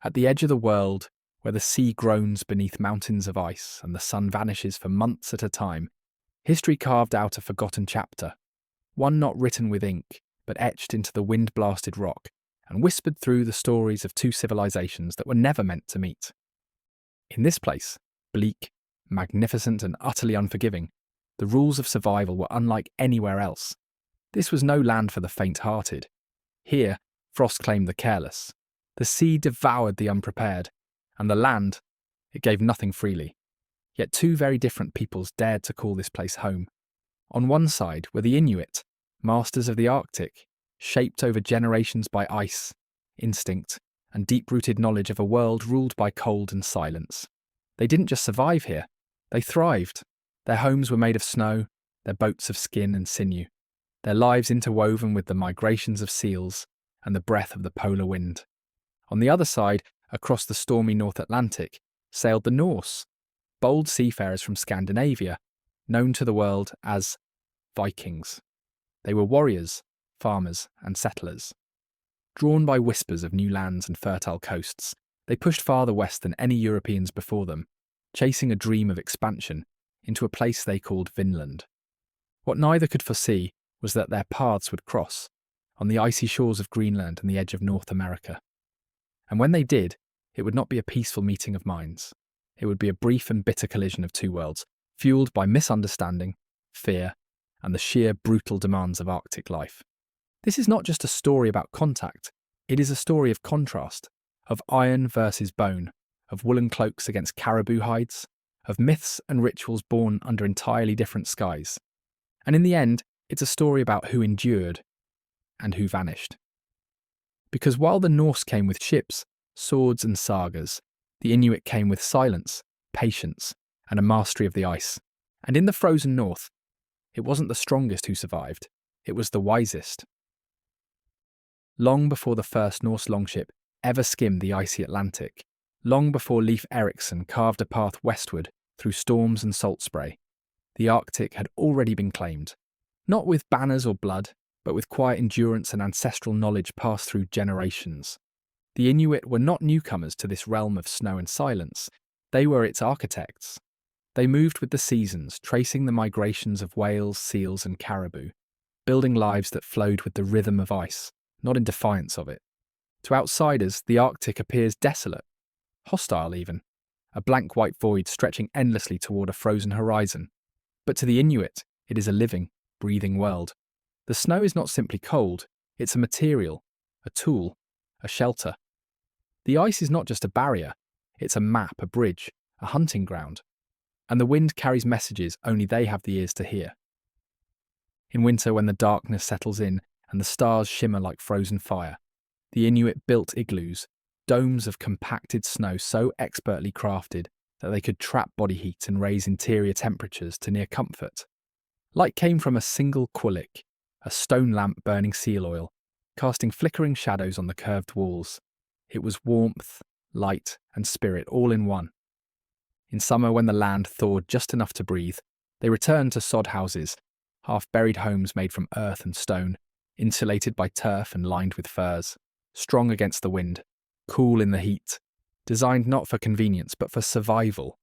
At the edge of the world, where the sea groans beneath mountains of ice and the sun vanishes for months at a time, history carved out a forgotten chapter, one not written with ink, but etched into the wind-blasted rock and whispered through the stories of two civilizations that were never meant to meet. In this place, bleak, magnificent and utterly unforgiving, the rules of survival were unlike anywhere else. This was no land for the faint-hearted. Here, frost claimed the careless. The sea devoured the unprepared, and the land, it gave nothing freely. Yet two very different peoples dared to call this place home. On one side were the Inuit, masters of the Arctic, shaped over generations by ice, instinct, and deep-rooted knowledge of a world ruled by cold and silence. They didn't just survive here, they thrived. Their homes were made of snow, their boats of skin and sinew, their lives interwoven with the migrations of seals and the breath of the polar wind. On the other side, across the stormy North Atlantic, sailed the Norse, bold seafarers from Scandinavia, known to the world as Vikings. They were warriors, farmers, and settlers. Drawn by whispers of new lands and fertile coasts, they pushed farther west than any Europeans before them, chasing a dream of expansion into a place they called Vinland. What neither could foresee was that their paths would cross, on the icy shores of Greenland and the edge of North America. And when they did, it would not be a peaceful meeting of minds. It would be a brief and bitter collision of two worlds, fueled by misunderstanding, fear, and the sheer brutal demands of Arctic life. This is not just a story about contact, it is a story of contrast, of iron versus bone, of woolen cloaks against caribou hides, of myths and rituals born under entirely different skies. And in the end, it's a story about who endured and who vanished. Because while the Norse came with ships, swords and sagas, the Inuit came with silence, patience, and a mastery of the ice. And in the frozen north, it wasn't the strongest who survived, it was the wisest. Long before the first Norse longship ever skimmed the icy Atlantic, long before Leif Erikson carved a path westward through storms and salt spray, the Arctic had already been claimed, not with banners or blood, but with quiet endurance and ancestral knowledge passed through generations. The Inuit were not newcomers to this realm of snow and silence, they were its architects. They moved with the seasons, tracing the migrations of whales, seals and caribou, building lives that flowed with the rhythm of ice, not in defiance of it. To outsiders, the Arctic appears desolate, hostile even, a blank white void stretching endlessly toward a frozen horizon. But to the Inuit, it is a living, breathing world. The snow is not simply cold, it's a material, a tool, a shelter. The ice is not just a barrier, it's a map, a bridge, a hunting ground. And the wind carries messages only they have the ears to hear. In winter, when the darkness settles in and the stars shimmer like frozen fire, the Inuit built igloos, domes of compacted snow so expertly crafted that they could trap body heat and raise interior temperatures to near comfort. Light came from a single quillik, a stone lamp burning seal oil, casting flickering shadows on the curved walls. It was warmth, light, and spirit all in one. In summer, when the land thawed just enough to breathe, they returned to sod houses, half-buried homes made from earth and stone, insulated by turf and lined with furs, strong against the wind, cool in the heat, designed not for convenience but for survival.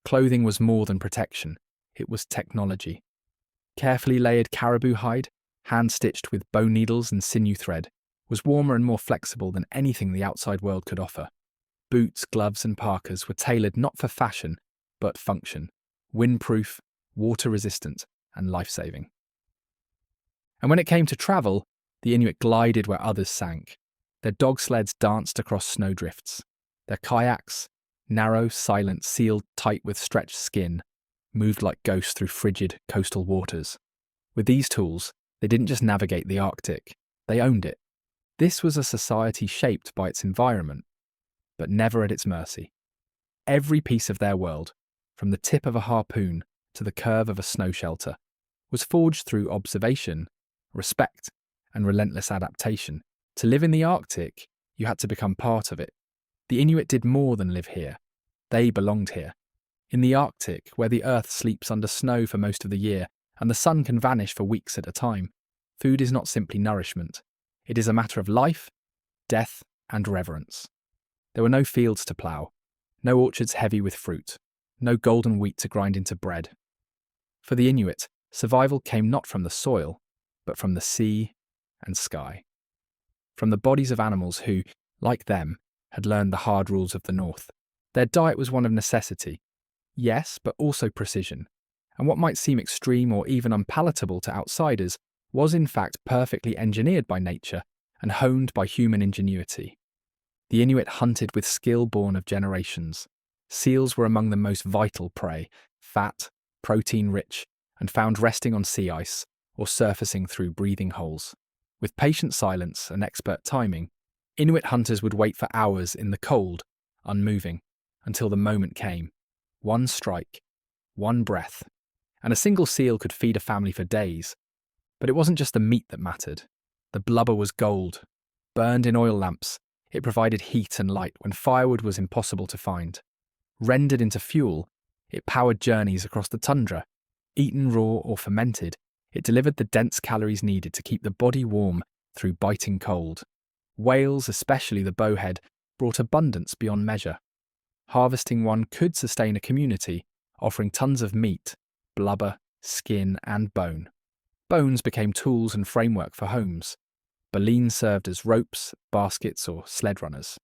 Clothing was more than protection, it was technology. Carefully layered caribou hide, hand-stitched with bone needles and sinew thread, was warmer and more flexible than anything the outside world could offer. Boots, gloves and parkas were tailored not for fashion, but function, windproof, water-resistant and life-saving. And when it came to travel, the Inuit glided where others sank. Their dog sleds danced across snowdrifts. Their kayaks, narrow, silent, sealed tight with stretched skin, moved like ghosts through frigid coastal waters. With these tools, they didn't just navigate the Arctic, they owned it. This was a society shaped by its environment, but never at its mercy. Every piece of their world, from the tip of a harpoon to the curve of a snow shelter, was forged through observation, respect, and relentless adaptation. To live in the Arctic, you had to become part of it. The Inuit did more than live here. They belonged here. In the Arctic, where the earth sleeps under snow for most of the year and the sun can vanish for weeks at a time, food is not simply nourishment. It is a matter of life, death, and reverence. There were no fields to plough, no orchards heavy with fruit, no golden wheat to grind into bread. For the Inuit, survival came not from the soil, but from the sea and sky. From the bodies of animals who, like them, had learned the hard rules of the north. Their diet was one of necessity, yes, but also precision, and what might seem extreme or even unpalatable to outsiders was in fact perfectly engineered by nature and honed by human ingenuity. The Inuit hunted with skill born of generations. Seals were among the most vital prey, fat, protein-rich, and found resting on sea ice or surfacing through breathing holes. With patient silence and expert timing, Inuit hunters would wait for hours in the cold, unmoving, until the moment came. One strike, one breath, and a single seal could feed a family for days. But it wasn't just the meat that mattered. The blubber was gold. Burned in oil lamps, it provided heat and light when firewood was impossible to find. Rendered into fuel, it powered journeys across the tundra. Eaten raw or fermented, it delivered the dense calories needed to keep the body warm through biting cold. Whales, especially the bowhead, brought abundance beyond measure. Harvesting one could sustain a community, offering tons of meat, blubber, skin, and bone. Bones became tools and framework for homes. Baleen served as ropes, baskets, or sled runners.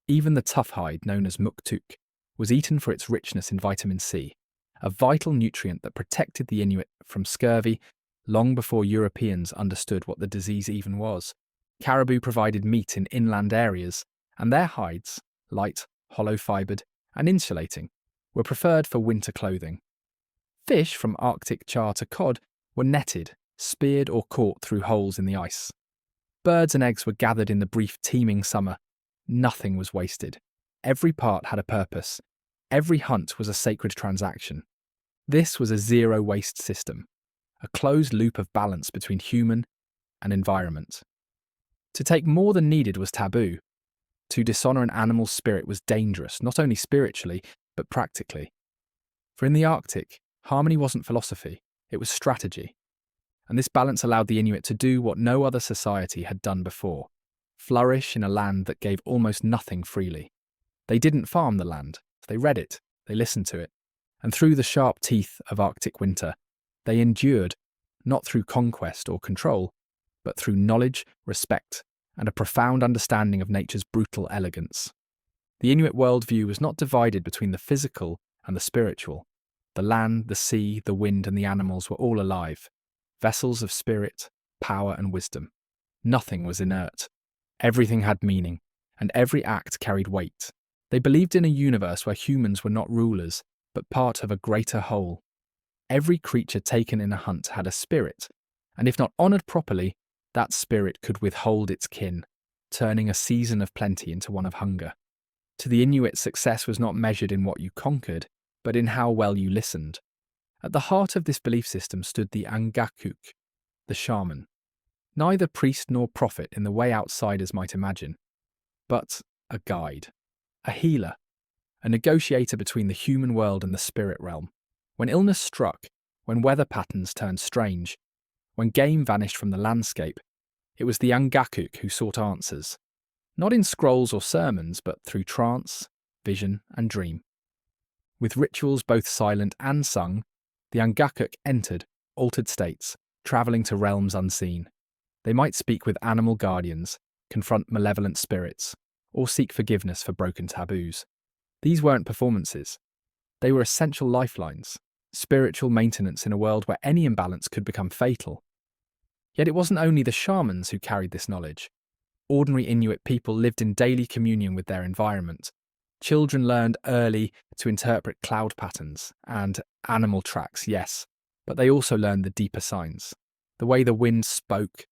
Even the tough hide, known as muktuk, was eaten for its richness in vitamin C, a vital nutrient that protected the Inuit from scurvy long before Europeans understood what the disease even was. Caribou provided meat in inland areas, and their hides, light, hollow-fibred, and insulating, were preferred for winter clothing. Fish, from Arctic char to cod, were netted, speared or caught through holes in the ice. Birds and eggs were gathered in the brief teeming summer. Nothing was wasted. Every part had a purpose. Every hunt was a sacred transaction. This was a zero-waste system, a closed loop of balance between human and environment. To take more than needed was taboo. To dishonour an animal's spirit was dangerous, not only spiritually, but practically. For in the Arctic, harmony wasn't philosophy, it was strategy. And this balance allowed the Inuit to do what no other society had done before: flourish in a land that gave almost nothing freely. They didn't farm the land, they read it, they listened to it, and through the sharp teeth of Arctic winter, they endured, not through conquest or control, but through knowledge, respect, and a profound understanding of nature's brutal elegance. The Inuit worldview was not divided between the physical and the spiritual. The land, the sea, the wind, and the animals were all alive, vessels of spirit, power, and wisdom. Nothing was inert. Everything had meaning, and every act carried weight. They believed in a universe where humans were not rulers, but part of a greater whole. Every creature taken in a hunt had a spirit, and if not honoured properly, that spirit could withhold its kin, turning a season of plenty into one of hunger. To the Inuit, success was not measured in what you conquered, but in how well you listened. At the heart of this belief system stood the Angakuk, the shaman. Neither priest nor prophet in the way outsiders might imagine, but a guide, a healer, a negotiator between the human world and the spirit realm. When illness struck, when weather patterns turned strange, when game vanished from the landscape, it was the Angakuk who sought answers, not in scrolls or sermons, but through trance, vision, and dream. With rituals both silent and sung, the Angakuk entered altered states, travelling to realms unseen. They might speak with animal guardians, confront malevolent spirits, or seek forgiveness for broken taboos. These weren't performances. They were essential lifelines, spiritual maintenance in a world where any imbalance could become fatal. Yet it wasn't only the shamans who carried this knowledge. Ordinary Inuit people lived in daily communion with their environment. Children learned early to interpret cloud patterns and animal tracks, yes, but they also learned the deeper signs. The way the wind spoke,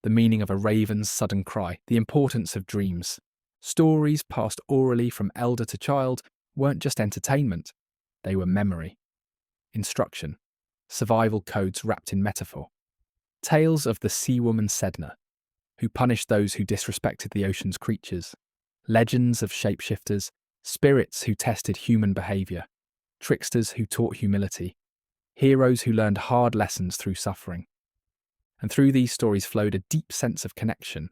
the meaning of a raven's sudden cry, the importance of dreams. Stories passed orally from elder to child weren't just entertainment, they were memory, instruction, survival codes wrapped in metaphor. Tales of the sea woman Sedna, who punished those who disrespected the ocean's creatures. Legends of shapeshifters, spirits who tested human behaviour. Tricksters who taught humility. Heroes who learned hard lessons through suffering. And through these stories flowed a deep sense of connection,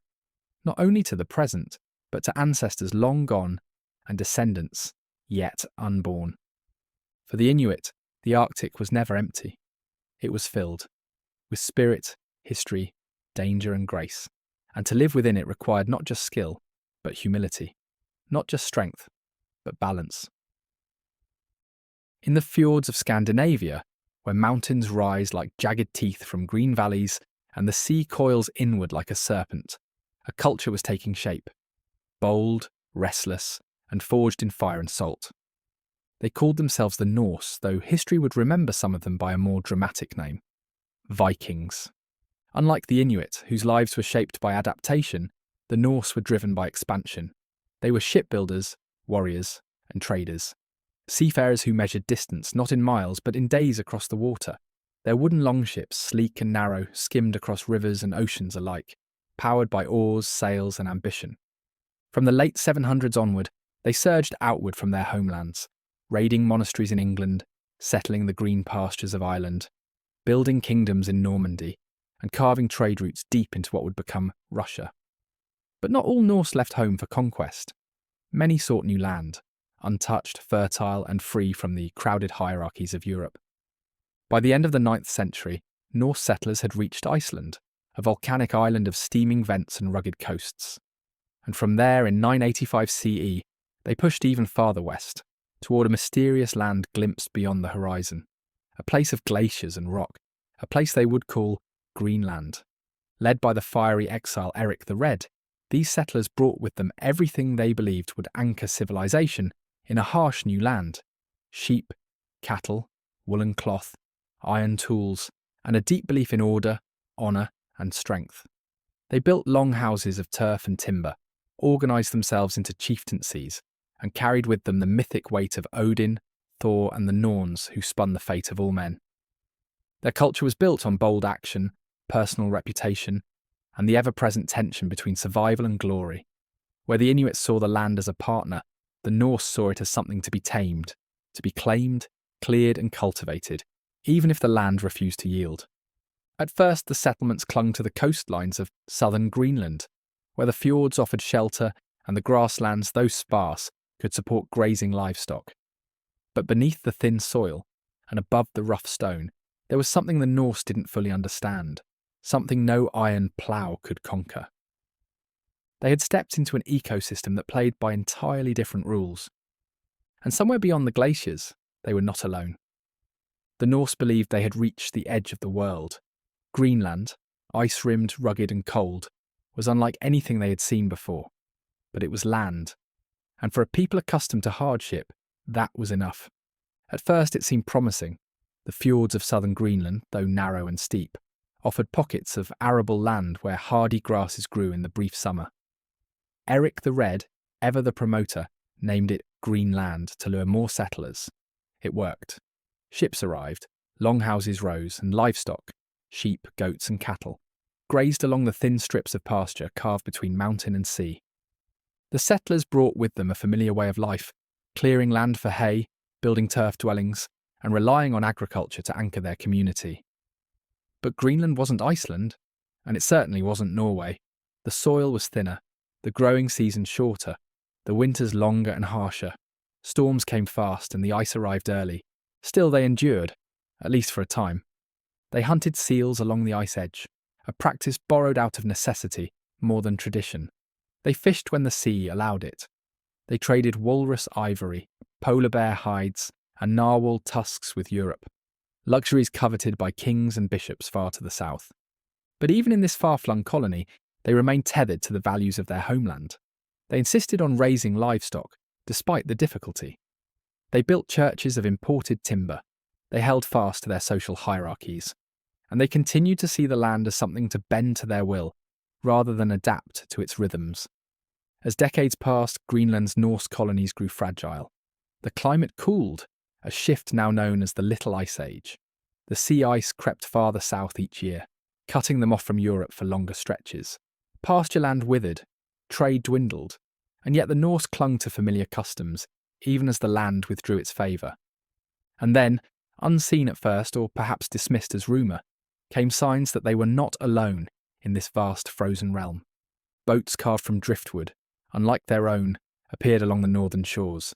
not only to the present, but to ancestors long gone and descendants yet unborn. For the Inuit, the Arctic was never empty. It was filled with spirit, history, danger and grace, and to live within it required not just skill, but humility, not just strength, but balance. In the fjords of Scandinavia, where mountains rise like jagged teeth from green valleys and the sea coils inward like a serpent, a culture was taking shape, bold, restless, and forged in fire and salt. They called themselves the Norse, though history would remember some of them by a more dramatic name: Vikings. Unlike the Inuit, whose lives were shaped by adaptation, the Norse were driven by expansion. They were shipbuilders, warriors, and traders. Seafarers who measured distance not in miles but in days across the water. Their wooden longships, sleek and narrow, skimmed across rivers and oceans alike, powered by oars, sails, and ambition. From the late 700s onward, they surged outward from their homelands, raiding monasteries in England, settling the green pastures of Ireland, building kingdoms in Normandy, and carving trade routes deep into what would become Russia. But not all Norse left home for conquest. Many sought new land, untouched, fertile, and free from the crowded hierarchies of Europe. By the end of the 9th century, Norse settlers had reached Iceland, a volcanic island of steaming vents and rugged coasts. And from there, in 985 CE, they pushed even farther west, toward a mysterious land glimpsed beyond the horizon, a place of glaciers and rock, a place they would call Greenland. Led by the fiery exile Eric the Red, these settlers brought with them everything they believed would anchor civilization in a harsh new land: sheep, cattle, woolen cloth, iron tools, and a deep belief in order, honour, and strength. They built long houses of turf and timber, organised themselves into chieftaincies, and carried with them the mythic weight of Odin, Thor, and the Norns who spun the fate of all men. Their culture was built on bold action, personal reputation, and the ever-present tension between survival and glory. Where the Inuits saw the land as a partner, the Norse saw it as something to be tamed, to be claimed, cleared, and cultivated, even if the land refused to yield. At first, the settlements clung to the coastlines of southern Greenland, where the fjords offered shelter and the grasslands, though sparse, could support grazing livestock. But beneath the thin soil, and above the rough stone, there was something the Norse didn't fully understand, something no iron plough could conquer. They had stepped into an ecosystem that played by entirely different rules. And somewhere beyond the glaciers, they were not alone. The Norse believed they had reached the edge of the world. Greenland, ice-rimmed, rugged and cold, was unlike anything they had seen before. But it was land. And for a people accustomed to hardship, that was enough. At first it seemed promising. The fjords of southern Greenland, though narrow and steep, offered pockets of arable land where hardy grasses grew in the brief summer. Eric the Red, ever the promoter, named it Greenland to lure more settlers. It worked. Ships arrived, longhouses rose, and livestock, sheep, goats and cattle, grazed along the thin strips of pasture carved between mountain and sea. The settlers brought with them a familiar way of life, clearing land for hay, building turf dwellings, and relying on agriculture to anchor their community. But Greenland wasn't Iceland, and it certainly wasn't Norway. The soil was thinner, the growing season shorter, the winters longer and harsher. Storms came fast and the ice arrived early. Still they endured, at least for a time. They hunted seals along the ice edge, a practice borrowed out of necessity more than tradition. They fished when the sea allowed it. They traded walrus ivory, polar bear hides, and narwhal tusks with Europe, luxuries coveted by kings and bishops far to the south. But even in this far-flung colony, they remained tethered to the values of their homeland. They insisted on raising livestock, despite the difficulty. They built churches of imported timber. They held fast to their social hierarchies. And they continued to see the land as something to bend to their will, rather than adapt to its rhythms. As decades passed, Greenland's Norse colonies grew fragile. The climate cooled, a shift now known as the Little Ice Age. The sea ice crept farther south each year, cutting them off from Europe for longer stretches. Pasture land withered, trade dwindled, and yet the Norse clung to familiar customs, even as the land withdrew its favour. And then, unseen at first or perhaps dismissed as rumour, came signs that they were not alone in this vast frozen realm. Boats carved from driftwood, unlike their own, appeared along the northern shores.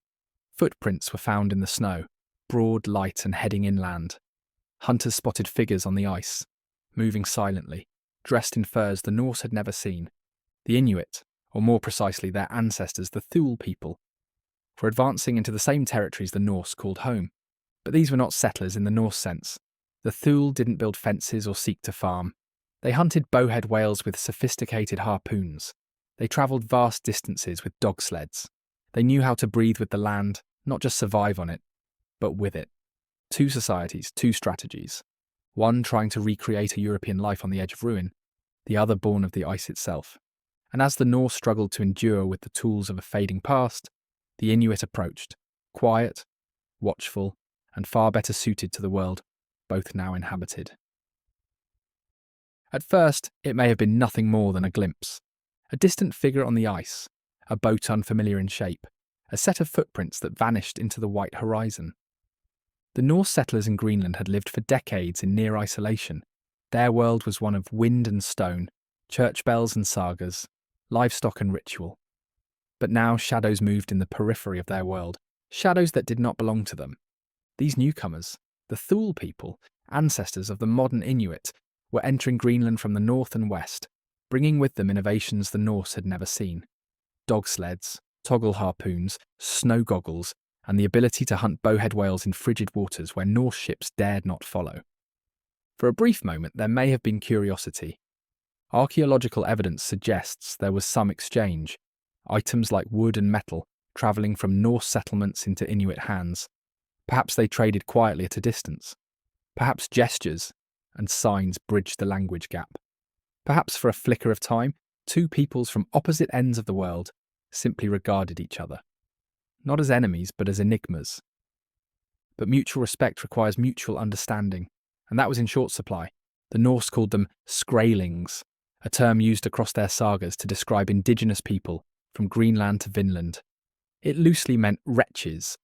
Footprints were found in the snow, broad, light, and heading inland. Hunters spotted figures on the ice, moving silently, dressed in furs the Norse had never seen. The Inuit, or more precisely their ancestors, the Thule people, were advancing into the same territories the Norse called home. But these were not settlers in the Norse sense. The Thule didn't build fences or seek to farm. They hunted bowhead whales with sophisticated harpoons. They travelled vast distances with dog sleds. They knew how to breathe with the land, not just survive on it, but with it. Two societies, two strategies. One trying to recreate a European life on the edge of ruin, the other born of the ice itself. And as the Norse struggled to endure with the tools of a fading past, the Inuit approached, quiet, watchful, and far better suited to the world both now inhabited. At first, it may have been nothing more than a glimpse. A distant figure on the ice, a boat unfamiliar in shape, a set of footprints that vanished into the white horizon. The Norse settlers in Greenland had lived for decades in near isolation. Their world was one of wind and stone, church bells and sagas, livestock and ritual. But now shadows moved in the periphery of their world, shadows that did not belong to them. These newcomers, the Thule people, ancestors of the modern Inuit, were entering Greenland from the north and west, bringing with them innovations the Norse had never seen. Dog sleds, toggle harpoons, snow goggles, and the ability to hunt bowhead whales in frigid waters where Norse ships dared not follow. For a brief moment, there may have been curiosity. Archaeological evidence suggests there was some exchange, items like wood and metal travelling from Norse settlements into Inuit hands. Perhaps they traded quietly at a distance. Perhaps gestures and signs bridged the language gap. Perhaps for a flicker of time, two peoples from opposite ends of the world simply regarded each other. Not as enemies, but as enigmas. But mutual respect requires mutual understanding, and that was in short supply. The Norse called them skraelings, a term used across their sagas to describe indigenous people from Greenland to Vinland. It loosely meant wretches,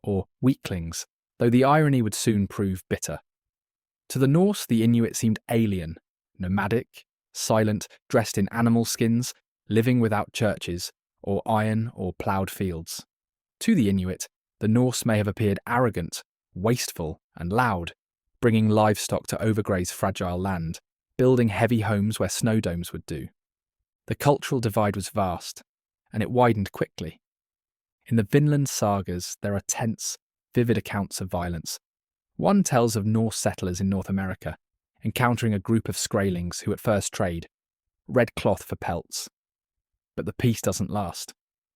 or weaklings, though the irony would soon prove bitter. To the Norse, the Inuit seemed alien, nomadic, silent, dressed in animal skins, living without churches, or iron or ploughed fields. To the Inuit, the Norse may have appeared arrogant, wasteful, and loud, bringing livestock to overgraze fragile land, building heavy homes where snow domes would do. The cultural divide was vast, and it widened quickly. In the Vinland sagas, there are tense, vivid accounts of violence. One tells of Norse settlers in North America, encountering a group of skraelings who at first trade, red cloth for pelts. But the peace doesn't last.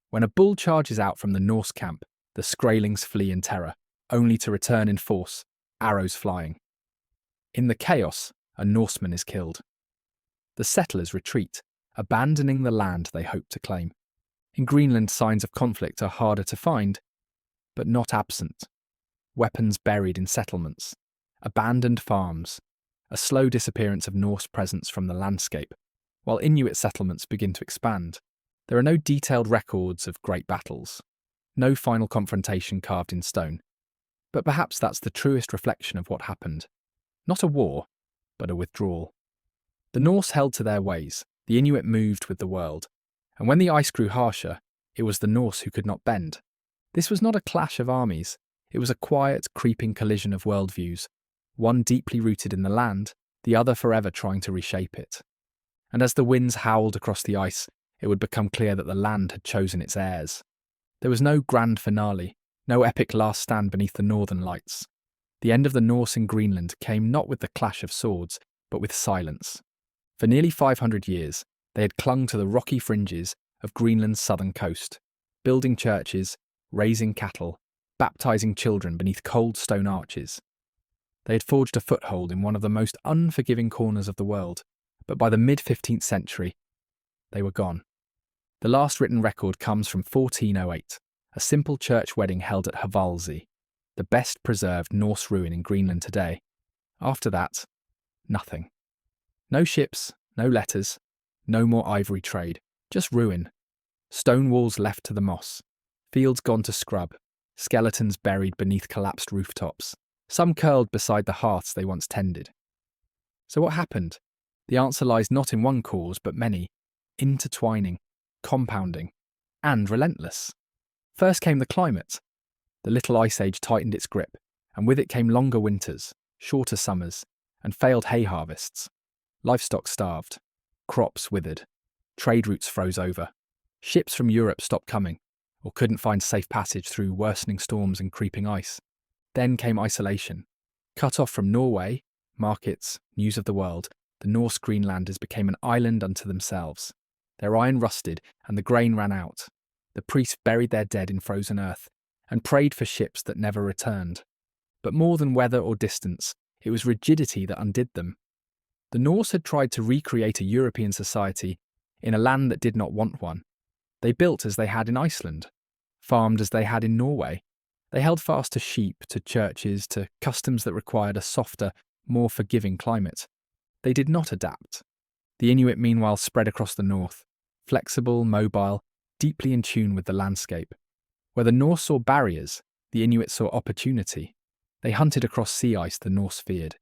When a bull charges out from the Norse camp, the skraelings flee in terror, only to return in force, arrows flying. In the chaos, a Norseman is killed. The settlers retreat, abandoning the land they hope to claim. In Greenland, signs of conflict are harder to find, but not absent. Weapons buried in settlements, abandoned farms, a slow disappearance of Norse presence from the landscape, while Inuit settlements begin to expand. There are no detailed records of great battles, no final confrontation carved in stone. But perhaps that's the truest reflection of what happened. Not a war, but a withdrawal. The Norse held to their ways, the Inuit moved with the world, and when the ice grew harsher, it was the Norse who could not bend. This was not a clash of armies, it was a quiet, creeping collision of worldviews, one deeply rooted in the land, the other forever trying to reshape it. And as the winds howled across the ice, it would become clear that the land had chosen its heirs. There was no grand finale, no epic last stand beneath the northern lights. The end of the Norse in Greenland came not with the clash of swords, but with silence. For nearly 500 years, they had clung to the rocky fringes of Greenland's southern coast, building churches, raising cattle, baptizing children beneath cold stone arches. They had forged a foothold in one of the most unforgiving corners of the world, but by the mid-15th century, they were gone. The last written record comes from 1408, a simple church wedding held at Hvalsey, the best-preserved Norse ruin in Greenland today. After that, nothing. No ships, no letters, no more ivory trade, just ruin. Stone walls left to the moss, fields gone to scrub, skeletons buried beneath collapsed rooftops, some curled beside the hearths they once tended. So what happened? The answer lies not in one cause, but many, intertwining, compounding, and relentless. First came the climate. The Little Ice Age tightened its grip, and with it came longer winters, shorter summers, and failed hay harvests. Livestock starved. Crops withered. Trade routes froze over. Ships from Europe stopped coming, or couldn't find safe passage through worsening storms and creeping ice. Then came isolation. Cut off from Norway, markets, news of the world, the Norse Greenlanders became an island unto themselves. Their iron rusted, and the grain ran out. The priests buried their dead in frozen earth, and prayed for ships that never returned. But more than weather or distance, it was rigidity that undid them. The Norse had tried to recreate a European society in a land that did not want one. They built as they had in Iceland, farmed as they had in Norway. They held fast to sheep, to churches, to customs that required a softer, more forgiving climate. They did not adapt. The Inuit, meanwhile, spread across the north, flexible, mobile, deeply in tune with the landscape. Where the Norse saw barriers, the Inuit saw opportunity. They hunted across sea ice the Norse feared.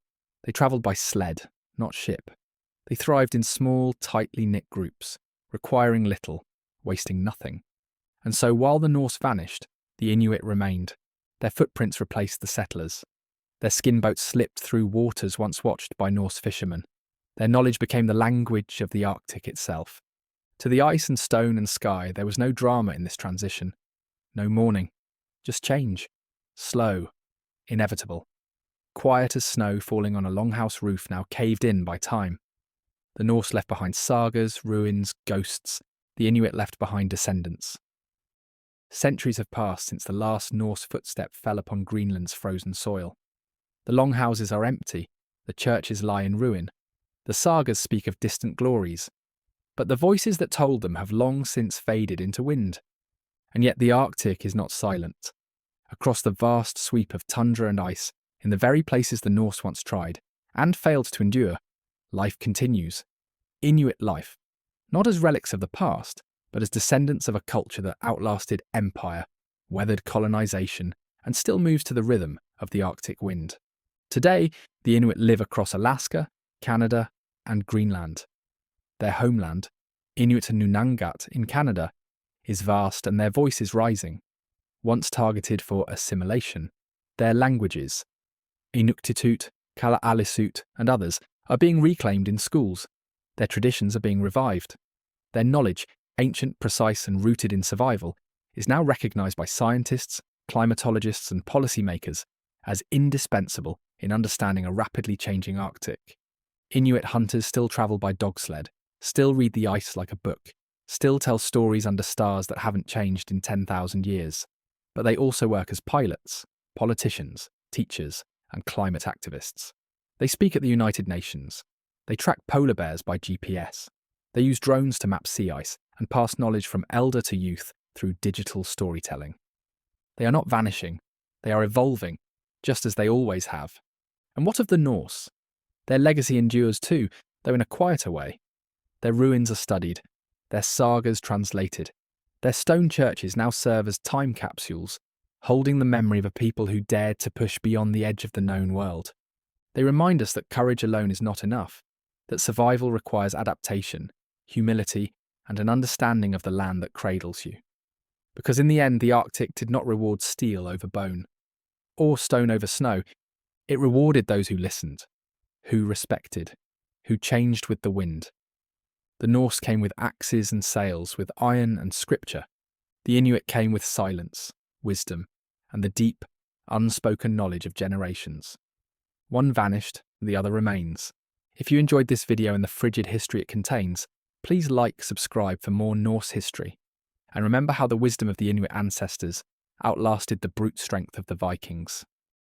They travelled by sled, not ship. They thrived in small, tightly knit groups, requiring little, wasting nothing. And so while the Norse vanished, the Inuit remained. Their footprints replaced the settlers. Their skin boats slipped through waters once watched by Norse fishermen. Their knowledge became the language of the Arctic itself. To the ice and stone and sky, there was no drama in this transition. No mourning. Just change. Slow. Inevitable. Quiet as snow falling on a longhouse roof now caved in by time. The Norse left behind sagas, ruins, ghosts. The Inuit left behind descendants. Centuries have passed since the last Norse footstep fell upon Greenland's frozen soil. The longhouses are empty. The churches lie in ruin. The sagas speak of distant glories. But the voices that told them have long since faded into wind. And yet the Arctic is not silent. Across the vast sweep of tundra and ice, in the very places the Norse once tried, and failed to endure, life continues. Inuit life, not as relics of the past, but as descendants of a culture that outlasted empire, weathered colonization, and still moves to the rhythm of the Arctic wind. Today, the Inuit live across Alaska, Canada, and Greenland. Their homeland, Inuit and Nunangat in Canada, is vast and their voice is rising. Once targeted for assimilation, their languages, Inuktitut, Kalaallisut, and others, are being reclaimed in schools. Their traditions are being revived. Their knowledge, ancient, precise, and rooted in survival, is now recognised by scientists, climatologists, and policymakers as indispensable in understanding a rapidly changing Arctic. Inuit hunters still travel by dog sled, still read the ice like a book, still tell stories under stars that haven't changed in 10,000 years. But they also work as pilots, politicians, teachers, and climate activists. They speak at the United Nations. They track polar bears by GPS. They use drones to map sea ice and pass knowledge from elder to youth through digital storytelling. They are not vanishing. They are evolving, just as they always have. And what of the Norse? Their legacy endures too, though in a quieter way. Their ruins are studied, their sagas translated. Their stone churches now serve as time capsules, holding the memory of a people who dared to push beyond the edge of the known world. They remind us that courage alone is not enough, that survival requires adaptation, humility, and an understanding of the land that cradles you. Because in the end, the Arctic did not reward steel over bone, or stone over snow. It rewarded those who listened, who respected, who changed with the wind. The Norse came with axes and sails, with iron and scripture. The Inuit came with silence, wisdom, and the deep, unspoken knowledge of generations. One vanished, the other remains. If you enjoyed this video and the frigid history it contains, please like, subscribe for more Norse history. And remember how the wisdom of the Inuit ancestors outlasted the brute strength of the Vikings.